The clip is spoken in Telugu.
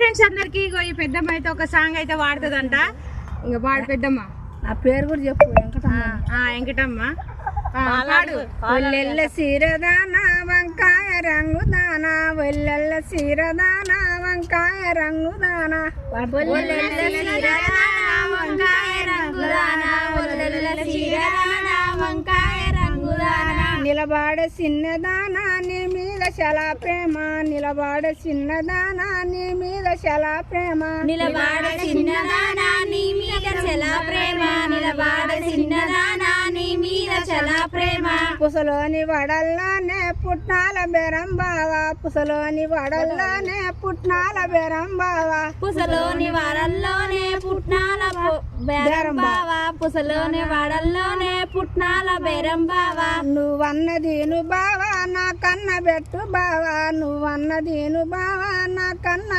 ఫ్రెండ్స్ అందరికి ఈ పెద్దమ్మ అయితే ఒక సాంగ్ అయితే వాడుతుందంట. ఇంకా పాడు పెద్దమ్మ. నా పేరు కూడా చెప్పు. వెంకటమ్మ పాడు. ఒల్లెల్ల సీరదానా వంకాయ రంగుదానా, ఒల్లెల్ల సీరదానా వంకాయ రంగుదానా, నిలబాడే చిన్నదానా నీ మీద చాలా ప్రేమ, నిలబాడే చిన్నదానా నీ మీద చాలా ప్రేమ, నిలబాడే చిన్నదానా నీ మీద చాలా ప్రేమ, నిలబాడే చిన్నదానా నీ మీద చాలా ప్రేమ. పుసలోని వడల్లోనే పుట్నాల బెరం బావా, పుసలోని వడల్లోనే పుట్నాల బెరం బావా, పుసలోని వాడల్లోనే పుట్నాల బేరం బావా, పుసలోని వాడల్లోనే పుట్నాల బేరం బావా. నువ్వన్నదీను బావా నా కన్న పెట్టు బావా, నువ్వన్నదీను బావా నా కన్న